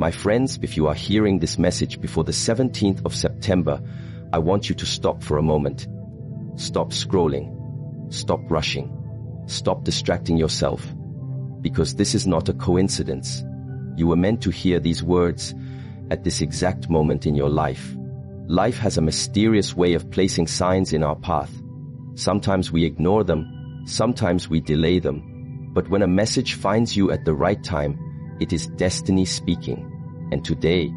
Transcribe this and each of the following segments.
My friends, if you are hearing this message before the 17th of September, I want you to stop for a moment. Stop scrolling. Stop rushing. Stop distracting yourself. Because this is not a coincidence. You were meant to hear these words at this exact moment in your life. Life has a mysterious way of placing signs in our path. Sometimes we ignore them, sometimes we delay them. But when a message finds you at the right time, it is destiny speaking. And today,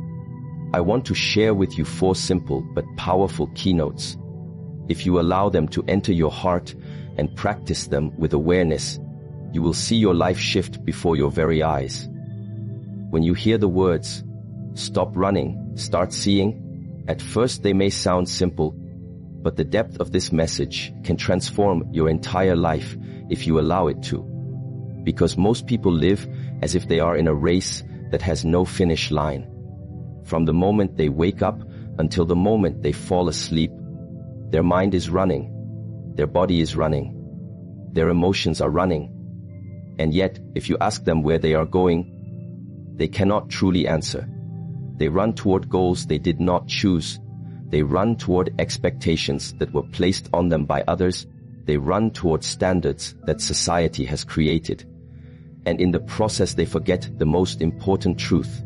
I want to share with you 4 simple but powerful keynotes. If you allow them to enter your heart and practice them with awareness, you will see your life shift before your very eyes. When you hear the words, stop running, start seeing, at first they may sound simple, but the depth of this message can transform your entire life if you allow it to. Because most people live as if they are in a race that has no finish line. From the moment they wake up until the moment they fall asleep, their mind is running, their body is running, their emotions are running. And yet, if you ask them where they are going, they cannot truly answer. They run toward goals they did not choose. They run toward expectations that were placed on them by others. They run toward standards that society has created. And in the process, they forget the most important truth.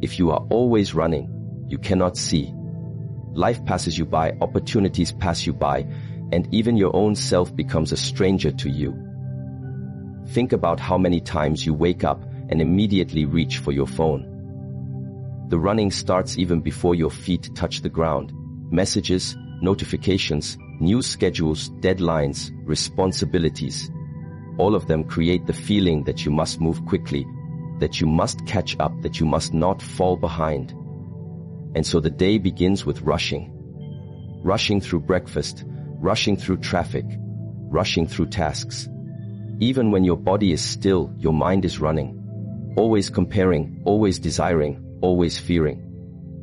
If you are always running, you cannot see. Life passes you by, opportunities pass you by, and even your own self becomes a stranger to you. Think about how many times you wake up and immediately reach for your phone. The running starts even before your feet touch the ground. Messages, notifications, news schedules, deadlines, responsibilities. All of them create the feeling that you must move quickly, that you must catch up, that you must not fall behind. And so the day begins with rushing. Rushing through breakfast, rushing through traffic, rushing through tasks. Even when your body is still, your mind is running. Always comparing, always desiring, always fearing.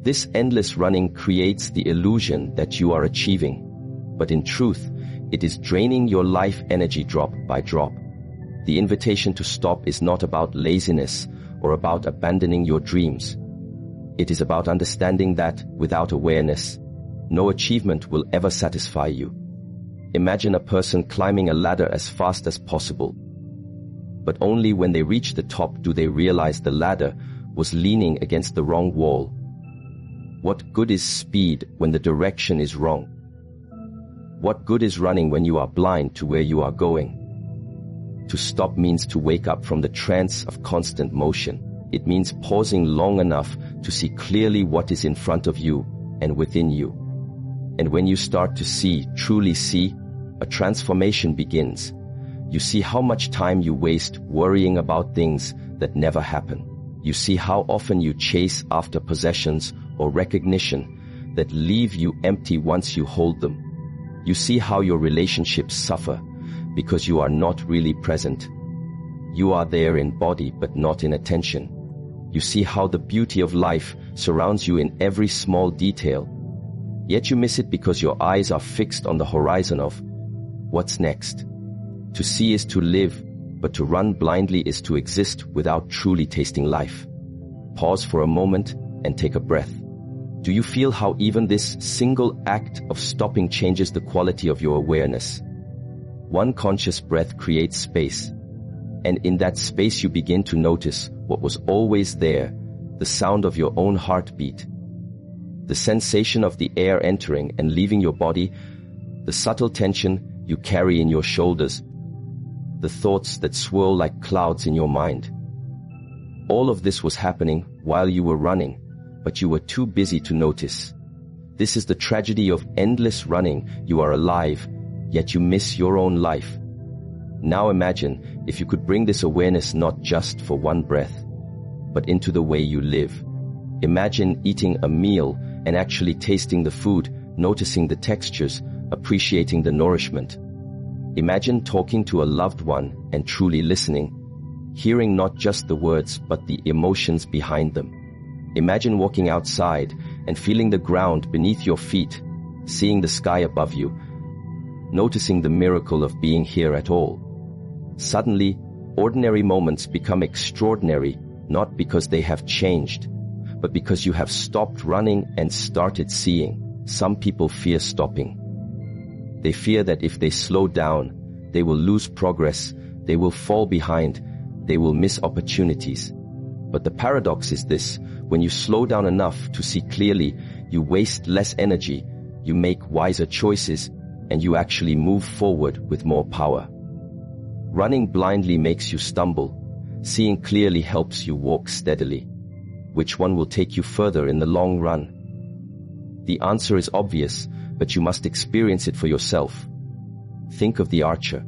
This endless running creates the illusion that you are achieving. But in truth, it is draining your life energy drop by drop. The invitation to stop is not about laziness or about abandoning your dreams. It is about understanding that, without awareness, no achievement will ever satisfy you. Imagine a person climbing a ladder as fast as possible. But only when they reach the top do they realize the ladder was leaning against the wrong wall. What good is speed when the direction is wrong? What good is running when you are blind to where you are going? To stop means to wake up from the trance of constant motion. It means pausing long enough to see clearly what is in front of you and within you. And when you start to see, truly see, a transformation begins. You see how much time you waste worrying about things that never happen. You see how often you chase after possessions or recognition that leave you empty once you hold them. You see how your relationships suffer because you are not really present. You are there in body but not in attention. You see how the beauty of life surrounds you in every small detail. Yet you miss it because your eyes are fixed on the horizon of what's next. To see is to live, but to run blindly is to exist without truly tasting life. Pause for a moment and take a breath. Do you feel how even this single act of stopping changes the quality of your awareness? One conscious breath creates space, and in that space you begin to notice what was always there, the sound of your own heartbeat, the sensation of the air entering and leaving your body, the subtle tension you carry in your shoulders, the thoughts that swirl like clouds in your mind. All of this was happening while you were running, but you were too busy to notice. This is the tragedy of endless running. You are alive, yet you miss your own life. Now imagine if you could bring this awareness not just for one breath, but into the way you live. Imagine eating a meal and actually tasting the food, noticing the textures, appreciating the nourishment. Imagine talking to a loved one and truly listening, hearing not just the words but the emotions behind them. Imagine walking outside and feeling the ground beneath your feet, seeing the sky above you, noticing the miracle of being here at all. Suddenly, ordinary moments become extraordinary, not because they have changed, but because you have stopped running and started seeing. Some people fear stopping. They fear that if they slow down, they will lose progress, they will fall behind, they will miss opportunities. But the paradox is this: when you slow down enough to see clearly, you waste less energy, you make wiser choices, and you actually move forward with more power. Running blindly makes you stumble. Seeing clearly helps you walk steadily. Which one will take you further in the long run? The answer is obvious, but you must experience it for yourself. Think of the archer.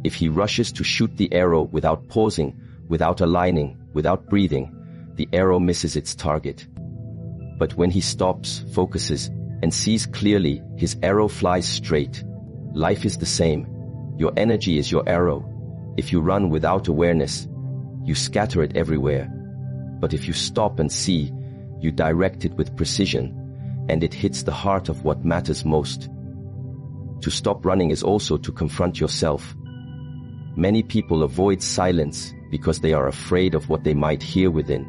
If he rushes to shoot the arrow without pausing, without aligning, without breathing, the arrow misses its target. But when he stops, focuses, and sees clearly, his arrow flies straight. Life is the same. Your energy is your arrow. If you run without awareness, you scatter it everywhere. But if you stop and see, you direct it with precision, and it hits the heart of what matters most. To stop running is also to confront yourself. Many people avoid silence because they are afraid of what they might hear within.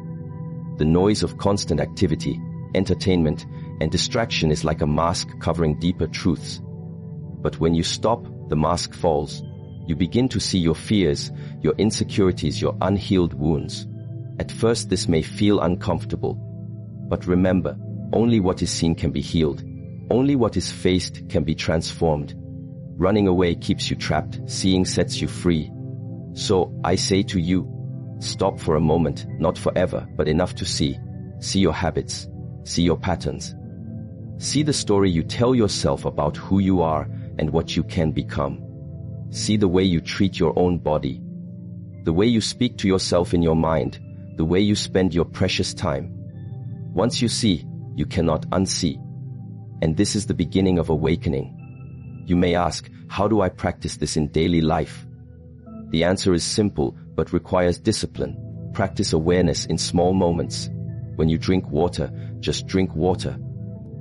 The noise of constant activity, entertainment, and distraction is like a mask covering deeper truths. But when you stop, the mask falls. You begin to see your fears, your insecurities, your unhealed wounds. At first this may feel uncomfortable. But remember, only what is seen can be healed. Only what is faced can be transformed. Running away keeps you trapped, seeing sets you free. So, I say to you, stop for a moment, not forever, but enough to see. See your habits. See your patterns. See the story you tell yourself about who you are and what you can become. See the way you treat your own body. The way you speak to yourself in your mind. The way you spend your precious time. Once you see, you cannot unsee. And this is the beginning of awakening. You may ask, how do I practice this in daily life? The answer is simple, but requires discipline. Practice awareness in small moments. When you drink water, just drink water.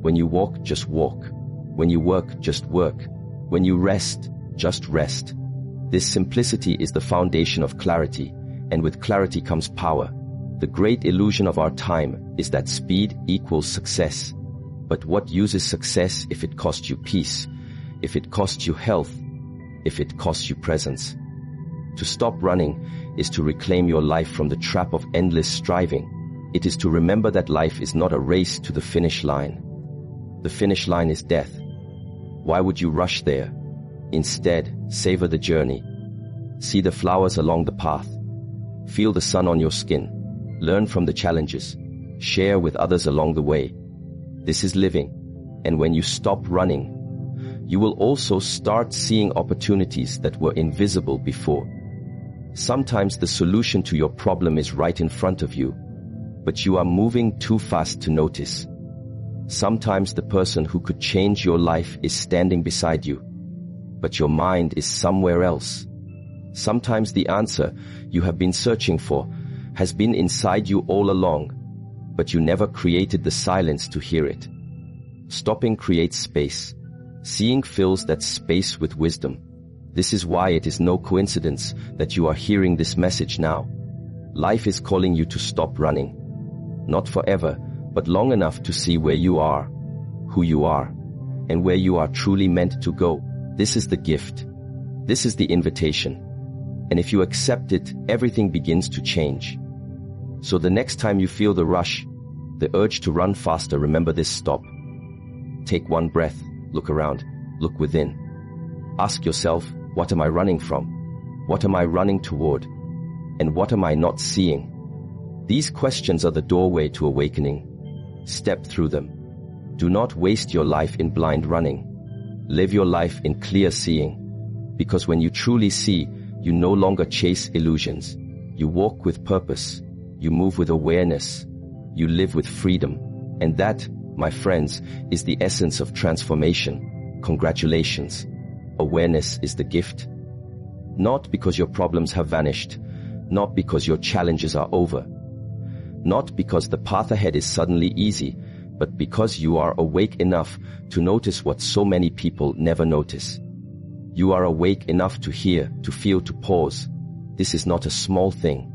When you walk, just walk. When you work, just work. When you rest, just rest. This simplicity is the foundation of clarity, and with clarity comes power. The great illusion of our time is that speed equals success. But what use is success if it costs you peace, if it costs you health, if it costs you presence? To stop running is to reclaim your life from the trap of endless striving. It is to remember that life is not a race to the finish line. The finish line is death. Why would you rush there? Instead, savor the journey. See the flowers along the path. Feel the sun on your skin. Learn from the challenges. Share with others along the way. This is living. And when you stop running, you will also start seeing opportunities that were invisible before. Sometimes the solution to your problem is right in front of you, but you are moving too fast to notice. Sometimes the person who could change your life is standing beside you, but your mind is somewhere else. Sometimes the answer you have been searching for has been inside you all along, but you never created the silence to hear it. Stopping creates space. Seeing fills that space with wisdom. This is why it is no coincidence that you are hearing this message now. Life is calling you to stop running. Not forever, but long enough to see where you are, who you are, and where you are truly meant to go. This is the gift. This is the invitation. And if you accept it, everything begins to change. So the next time you feel the rush, the urge to run faster, remember this stop. Take one breath, look around, look within. Ask yourself, what am I running from? What am I running toward? And what am I not seeing? These questions are the doorway to awakening. Step through them. Do not waste your life in blind running. Live your life in clear seeing. Because when you truly see, you no longer chase illusions. You walk with purpose. You move with awareness. You live with freedom. And that, my friends, is the essence of transformation. Congratulations. Awareness is the gift. Not because your problems have vanished. Not because your challenges are over. Not because the path ahead is suddenly easy, but because you are awake enough to notice what so many people never notice. You are awake enough to hear, to feel, to pause. This is not a small thing.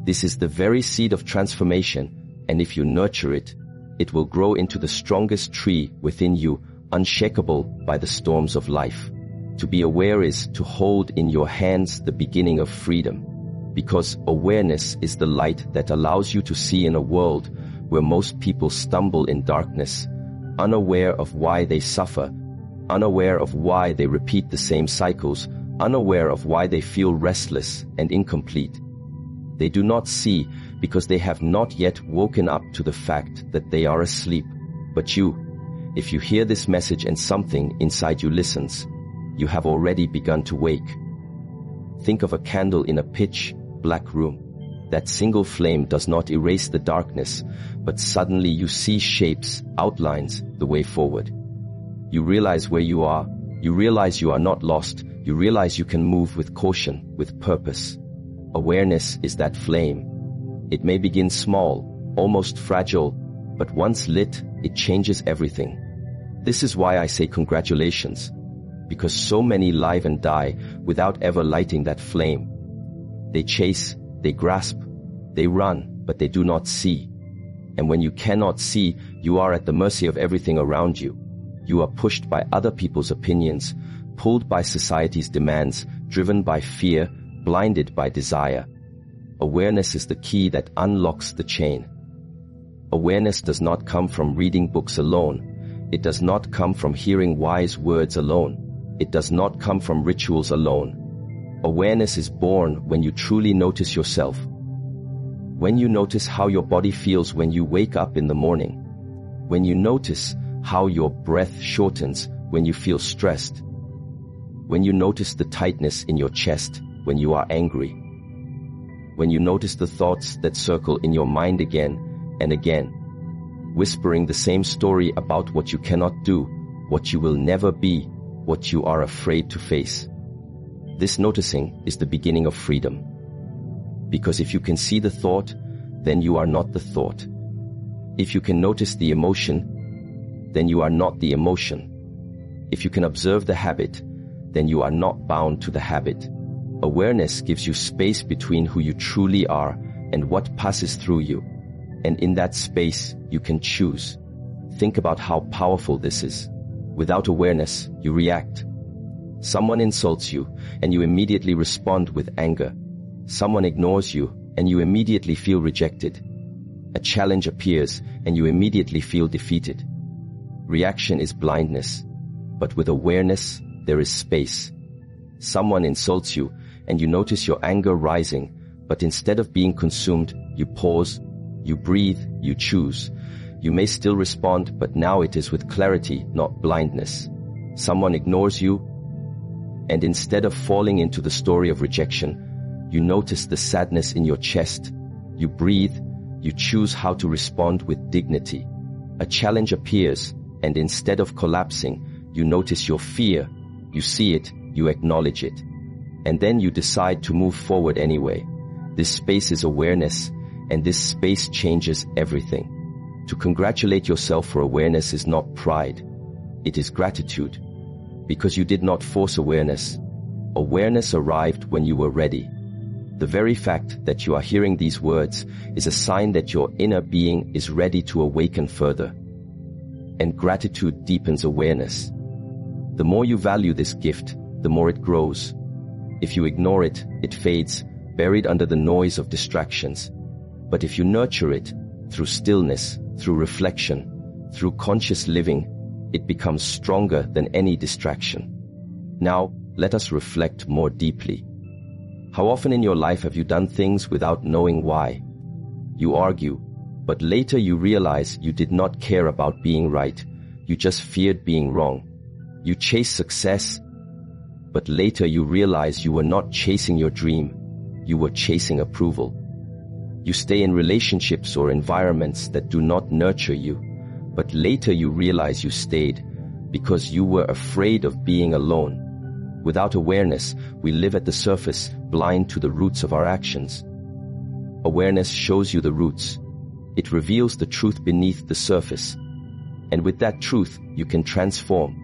This is the very seed of transformation, and if you nurture it, it will grow into the strongest tree within you, unshakable by the storms of life. To be aware is to hold in your hands the beginning of freedom, because awareness is the light that allows you to see in a world where most people stumble in darkness, unaware of why they suffer, unaware of why they repeat the same cycles, unaware of why they feel restless and incomplete. They do not see because they have not yet woken up to the fact that they are asleep. But you, if you hear this message and something inside you listens, you have already begun to wake. Think of a candle in a pitch black room. That single flame does not erase the darkness, but suddenly you see shapes, outlines, the way forward. You realize where you are. You realize you are not lost. You realize you can move with caution, with purpose. Awareness is that flame. It may begin small, almost fragile, but once lit, it changes everything. This is why I say congratulations, because so many live and die without ever lighting that flame. They chase, they grasp, they run, but they do not see. And when you cannot see, you are at the mercy of everything around you. You are pushed by other people's opinions, pulled by society's demands, driven by fear, blinded by desire. Awareness is the key that unlocks the chain. Awareness does not come from reading books alone. It does not come from hearing wise words alone. It does not come from rituals alone. Awareness is born when you truly notice yourself. When you notice how your body feels when you wake up in the morning. When you notice how your breath shortens when you feel stressed. When you notice the tightness in your chest when you are angry. When you notice the thoughts that circle in your mind again and again, whispering the same story about what you cannot do, what you will never be, what you are afraid to face. This noticing is the beginning of freedom. Because if you can see the thought, then you are not the thought. If you can notice the emotion, then you are not the emotion. If you can observe the habit, then you are not bound to the habit. Awareness gives you space between who you truly are and what passes through you. And in that space, you can choose. Think about how powerful this is. Without awareness, you react. Someone insults you, and you immediately respond with anger. Someone ignores you, and you immediately feel rejected. A challenge appears, and you immediately feel defeated. Reaction is blindness, but with awareness, there is space. Someone insults you, and you notice your anger rising, but instead of being consumed, you pause, you breathe, you choose. You may still respond, but now it is with clarity, not blindness. Someone ignores you, and instead of falling into the story of rejection, you notice the sadness in your chest. You breathe, you choose how to respond with dignity. A challenge appears, and instead of collapsing, you notice your fear, you see it, you acknowledge it. And then you decide to move forward anyway. This space is awareness, and this space changes everything. To congratulate yourself for awareness is not pride. It is gratitude. Because you did not force awareness. Awareness arrived when you were ready. The very fact that you are hearing these words is a sign that your inner being is ready to awaken further. And gratitude deepens awareness. The more you value this gift, the more it grows. If you ignore it, it fades, buried under the noise of distractions. But if you nurture it, through stillness, through reflection, through conscious living, it becomes stronger than any distraction. Now, let us reflect more deeply. How often in your life have you done things without knowing why? You argue, but later you realize you did not care about being right. You just feared being wrong. You chase success, but later you realize you were not chasing your dream. You were chasing approval. You stay in relationships or environments that do not nurture you, but later you realize you stayed because you were afraid of being alone. Without awareness, we live at the surface, blind to the roots of our actions. Awareness shows you the roots. It reveals the truth beneath the surface. And with that truth, you can transform.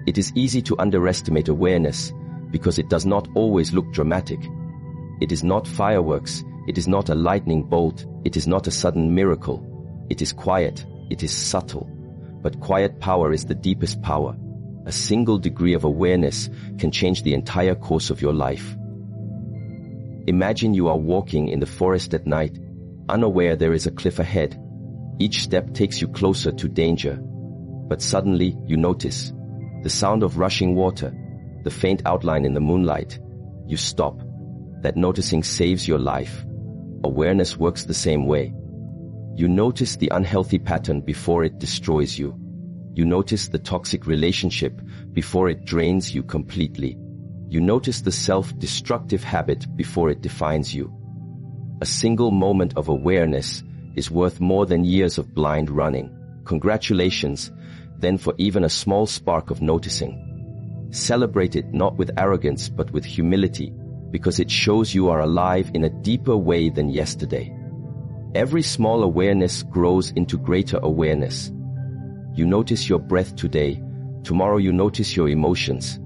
It is easy to underestimate awareness because it does not always look dramatic. It is not fireworks, It is not a lightning bolt, it is not a sudden miracle. It is quiet, it is subtle. But quiet power is the deepest power. A single degree of awareness can change the entire course of your life. Imagine you are walking in the forest at night, unaware there is a cliff ahead. Each step takes you closer to danger. But suddenly you notice the sound of rushing water, the faint outline in the moonlight. You stop. That noticing saves your life. Awareness works the same way. You notice the unhealthy pattern before it destroys you. You notice the toxic relationship before it drains you completely. You notice the self-destructive habit before it defines you. A single moment of awareness is worth more than years of blind running. Congratulations, then, for even a small spark of noticing. Celebrate it not with arrogance but with humility, because it shows you are alive in a deeper way than yesterday. Every small awareness grows into greater awareness. You notice your breath today, tomorrow you notice your emotions,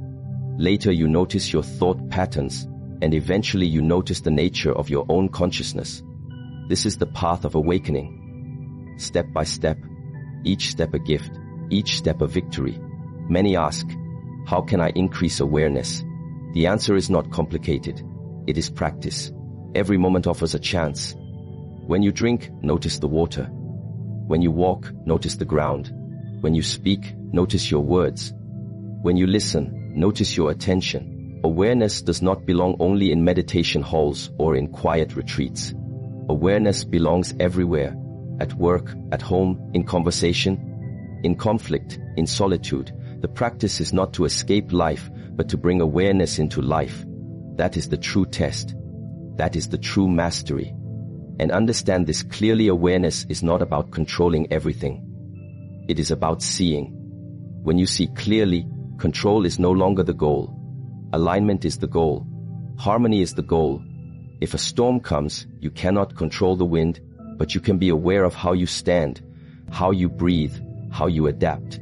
later you notice your thought patterns, and eventually you notice the nature of your own consciousness. This is the path of awakening. Step by step, each step a gift, each step a victory. Many ask, how can I increase awareness? The answer is not complicated. It is practice. Every moment offers a chance. When you drink, notice the water. When you walk, notice the ground. When you speak, notice your words. When you listen, notice your attention. Awareness does not belong only in meditation halls or in quiet retreats. Awareness belongs everywhere. At work, at home, in conversation, in conflict, in solitude. The practice is not to escape life, but to bring awareness into life. That is the true test. That is the true mastery. And understand this clearly: awareness is not about controlling everything. It is about seeing. When you see clearly, control is no longer the goal. Alignment is the goal. Harmony is the goal. If a storm comes, you cannot control the wind, but you can be aware of how you stand, how you breathe, how you adapt.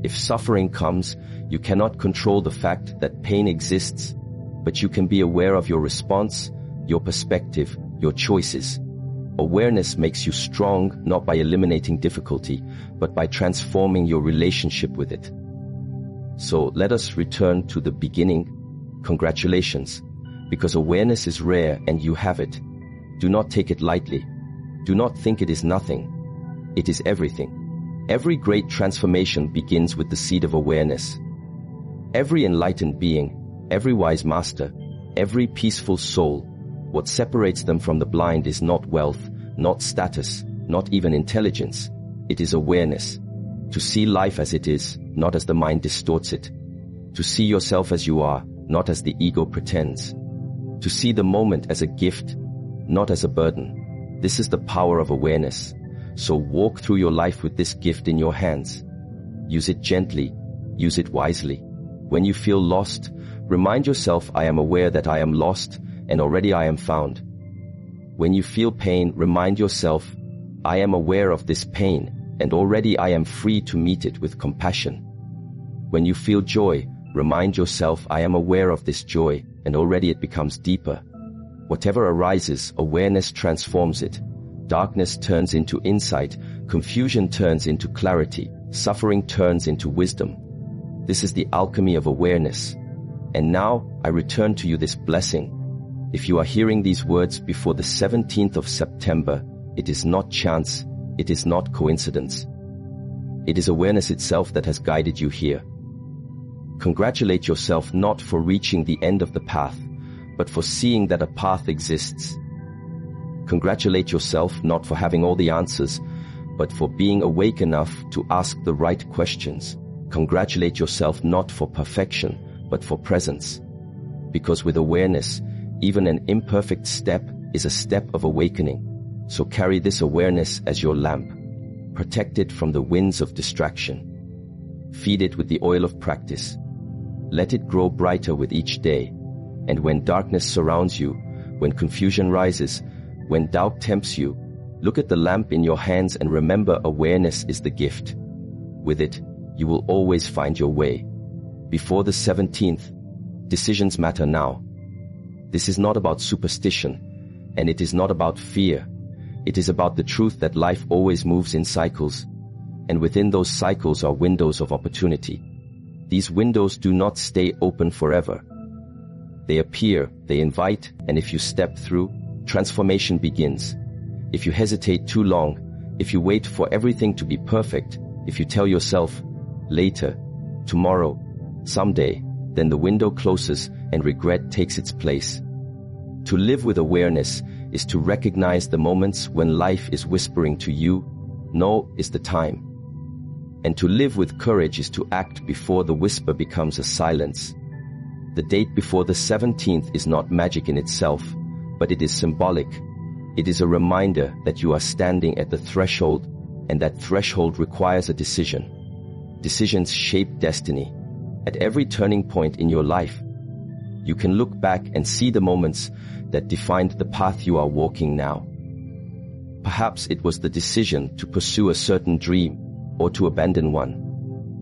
If suffering comes, you cannot control the fact that pain exists, but you can be aware of your response, your perspective, your choices. Awareness makes you strong not by eliminating difficulty, but by transforming your relationship with it. So let us return to the beginning. Congratulations, because awareness is rare and you have it. Do not take it lightly. Do not think it is nothing. It is everything. Every great transformation begins with the seed of awareness. Every enlightened being, every wise master, every peaceful soul, what separates them from the blind is not wealth, not status, not even intelligence. It is awareness. To see life as it is, not as the mind distorts it. To see yourself as you are, not as the ego pretends. To see the moment as a gift, not as a burden. This is the power of awareness. So walk through your life with this gift in your hands. Use it gently, use it wisely. When you feel lost, remind yourself, I am aware that I am lost, and already I am found. When you feel pain, remind yourself, I am aware of this pain, and already I am free to meet it with compassion. When you feel joy, remind yourself, I am aware of this joy, and already it becomes deeper. Whatever arises, awareness transforms it. Darkness turns into insight, confusion turns into clarity, suffering turns into wisdom. This is the alchemy of awareness. And now, I return to you this blessing. If you are hearing these words before the 17th of September, it is not chance, it is not coincidence. It is awareness itself that has guided you here. Congratulate yourself not for reaching the end of the path, but for seeing that a path exists. Congratulate yourself not for having all the answers, but for being awake enough to ask the right questions. Congratulate yourself not for perfection, but for presence. Because with awareness, even an imperfect step is a step of awakening. So carry this awareness as your lamp. Protect it from the winds of distraction. Feed it with the oil of practice. Let it grow brighter with each day. And when darkness surrounds you, when confusion rises, when doubt tempts you, look at the lamp in your hands and remember, awareness is the gift. With it, you will always find your way. Before the 17th, decisions matter now. This is not about superstition. And it is not about fear. It is about the truth that life always moves in cycles, and within those cycles are windows of opportunity. These windows do not stay open forever. They appear, they invite, and if you step through, transformation begins. If you hesitate too long, if you wait for everything to be perfect, if you tell yourself, later, tomorrow, someday, then the window closes and regret takes its place. To live with awareness is to recognize the moments when life is whispering to you, "No is the time." And to live with courage is to act before the whisper becomes a silence. The date before the 17th is not magic in itself, but it is symbolic. It is a reminder that you are standing at the threshold, and that threshold requires a decision. Decisions shape destiny. At every turning point in your life, you can look back and see the moments that defined the path you are walking now. Perhaps it was the decision to pursue a certain dream or to abandon one.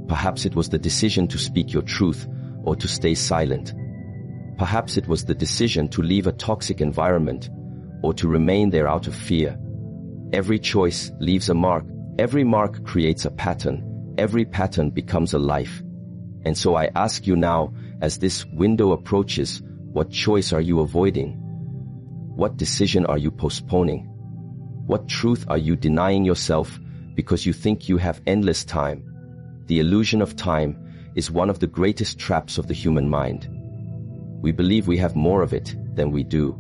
Perhaps it was the decision to speak your truth or to stay silent. Perhaps it was the decision to leave a toxic environment or to remain there out of fear. Every choice leaves a mark. Every mark creates a pattern. Every pattern becomes a life. And so I ask you now, as this window approaches, what choice are you avoiding? What decision are you postponing? What truth are you denying yourself because you think you have endless time? The illusion of time is one of the greatest traps of the human mind. We believe we have more of it than we do.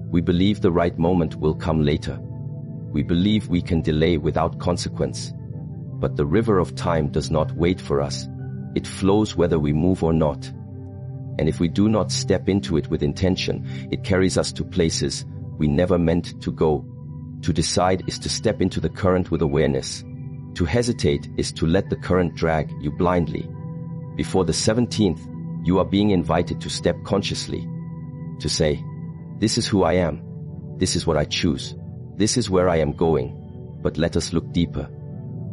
We believe the right moment will come later. We believe we can delay without consequence. But the river of time does not wait for us. It flows whether we move or not. And if we do not step into it with intention, it carries us to places we never meant to go. To decide is to step into the current with awareness. To hesitate is to let the current drag you blindly. Before the 17th, you are being invited to step consciously. To say, "This is who I am. This is what I choose. This is where I am going." But let us look deeper.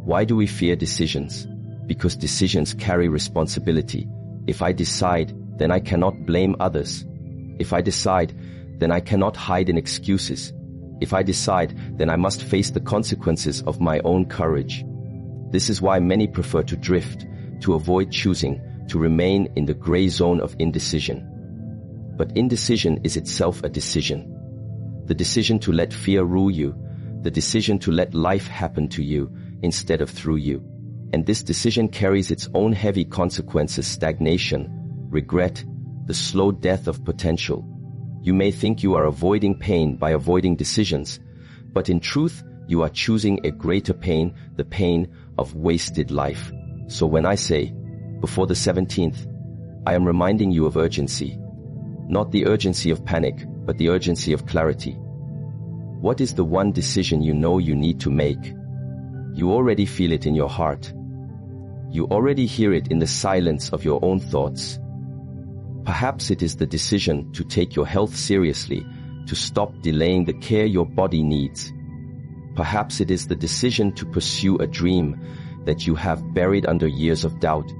Why do we fear decisions? Because decisions carry responsibility. If I decide, then I cannot blame others. If I decide, then I cannot hide in excuses. If I decide, then I must face the consequences of my own courage. This is why many prefer to drift, to avoid choosing, to remain in the gray zone of indecision. But indecision is itself a decision. The decision to let fear rule you, the decision to let life happen to you instead of through you. And this decision carries its own heavy consequences: stagnation, regret, the slow death of potential. You may think you are avoiding pain by avoiding decisions, but in truth, you are choosing a greater pain, the pain of wasted life. So when I say, before the 17th, I am reminding you of urgency. Not the urgency of panic, but the urgency of clarity. What is the one decision you know you need to make? You already feel it in your heart. You already hear it in the silence of your own thoughts. Perhaps it is the decision to take your health seriously, to stop delaying the care your body needs. Perhaps it is the decision to pursue a dream that you have buried under years of doubt.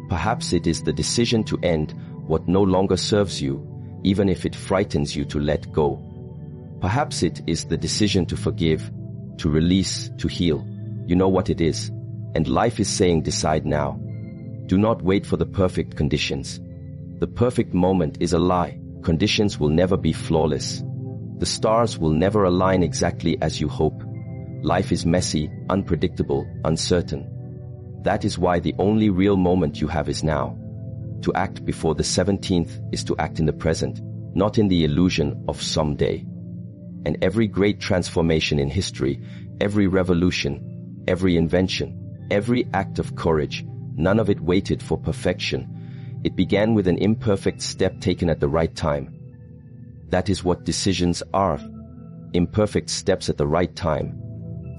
Perhaps it is the decision to end what no longer serves you, even if it frightens you to let go. Perhaps it is the decision to forgive, to release, to heal. You know what it is. And life is saying, decide now. Do not wait for the perfect conditions. The perfect moment is a lie. Conditions will never be flawless. The stars will never align exactly as you hope. Life is messy, unpredictable, uncertain. That is why the only real moment you have is now. To act before the 17th is to act in the present, not in the illusion of someday. And every great transformation in history, every revolution, every invention, every act of courage, none of it waited for perfection. It began with an imperfect step taken at the right time. That is what decisions are. Imperfect steps at the right time.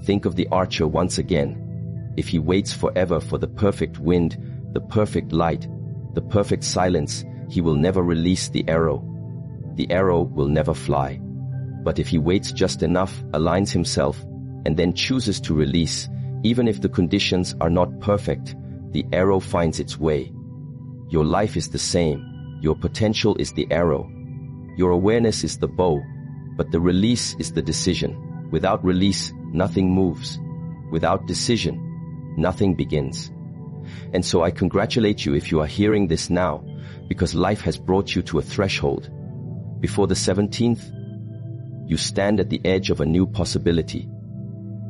Think of the archer once again. If he waits forever for the perfect wind, the perfect light, the perfect silence, he will never release the arrow. The arrow will never fly. But if he waits just enough, aligns himself, and then chooses to release, even if the conditions are not perfect, the arrow finds its way. Your life is the same. Your potential is the arrow. Your awareness is the bow. But the release is the decision. Without release, nothing moves. Without decision, nothing begins. And so I congratulate you if you are hearing this now, because life has brought you to a threshold. Before the 17th, you stand at the edge of a new possibility.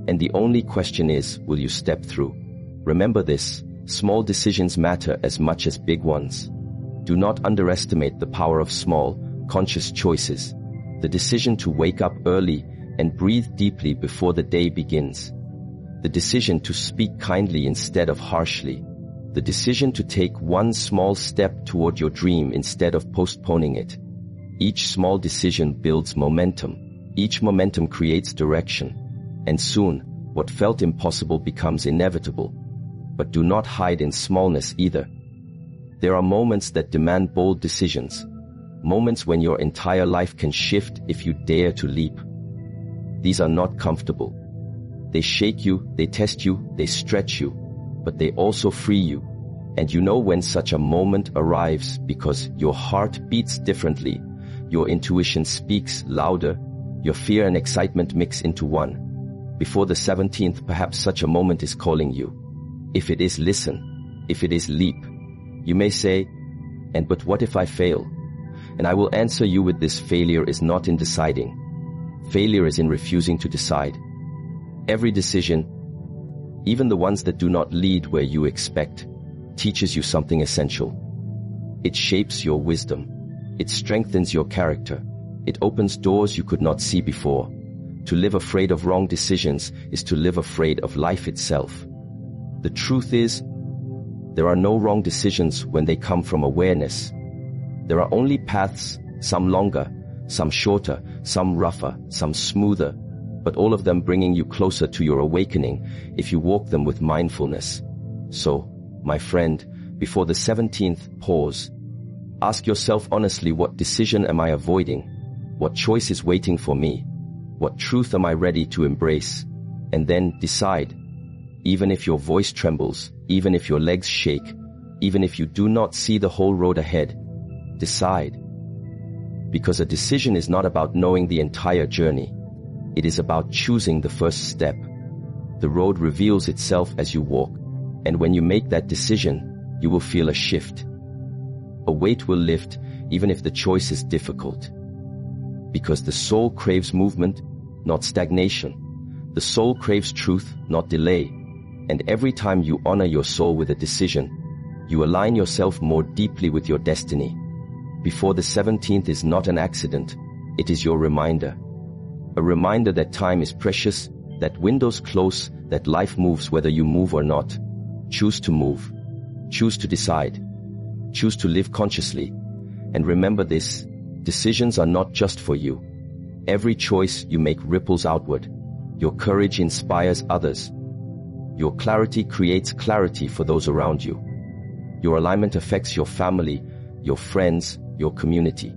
And the only question is, will you step through? Remember this, small decisions matter as much as big ones. Do not underestimate the power of small, conscious choices. The decision to wake up early and breathe deeply before the day begins. The decision to speak kindly instead of harshly. The decision to take one small step toward your dream instead of postponing it. Each small decision builds momentum. Each momentum creates direction. And soon, what felt impossible becomes inevitable. But do not hide in smallness either. There are moments that demand bold decisions. Moments when your entire life can shift if you dare to leap. These are not comfortable. They shake you, they test you, they stretch you, but they also free you. And you know when such a moment arrives because your heart beats differently, your intuition speaks louder, your fear and excitement mix into one. Before the 17th, perhaps such a moment is calling you. If it is, listen. If it is, leap. You may say, but what if I fail? And I will answer you with this: failure is not in deciding. Failure is in refusing to decide. Every decision, even the ones that do not lead where you expect, teaches you something essential. It shapes your wisdom. It strengthens your character. It opens doors you could not see before. To live afraid of wrong decisions is to live afraid of life itself. The truth is, there are no wrong decisions when they come from awareness. There are only paths, some longer, some shorter, some rougher, some smoother, but all of them bringing you closer to your awakening if you walk them with mindfulness. So, my friend, before the 17th, pause. Ask yourself honestly, what decision am I avoiding? What choice is waiting for me? What truth am I ready to embrace? And then decide. Even if your voice trembles, even if your legs shake, even if you do not see the whole road ahead, decide. Because a decision is not about knowing the entire journey. It is about choosing the first step. The road reveals itself as you walk, and when you make that decision, you will feel a shift. A weight will lift, even if the choice is difficult. Because the soul craves movement, not stagnation. The soul craves truth, not delay. And every time you honor your soul with a decision, you align yourself more deeply with your destiny. Before the 17th is not an accident, it is your reminder. A reminder that time is precious, that windows close, that life moves whether you move or not. Choose to move. Choose to decide. Choose to live consciously. And remember this, decisions are not just for you. Every choice you make ripples outward. Your courage inspires others. Your clarity creates clarity for those around you. Your alignment affects your family, your friends, your community.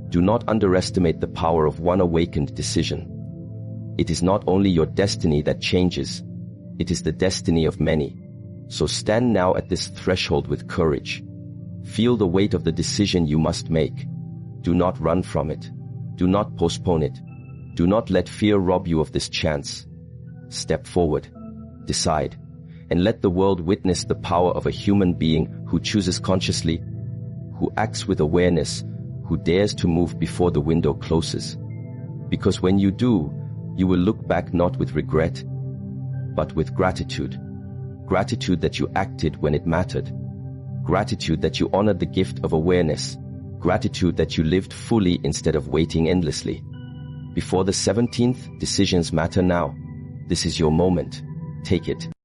Do not underestimate the power of one awakened decision. It is not only your destiny that changes, it is the destiny of many. So stand now at this threshold with courage. Feel the weight of the decision you must make. Do not run from it. Do not postpone it. Do not let fear rob you of this chance. Step forward. Decide. And let the world witness the power of a human being who chooses consciously, who acts with awareness, who dares to move before the window closes. Because when you do, you will look back not with regret, but with gratitude. Gratitude that you acted when it mattered. Gratitude that you honored the gift of awareness. Gratitude that you lived fully instead of waiting endlessly. Before the 17th, decisions matter now. This is your moment. Take it.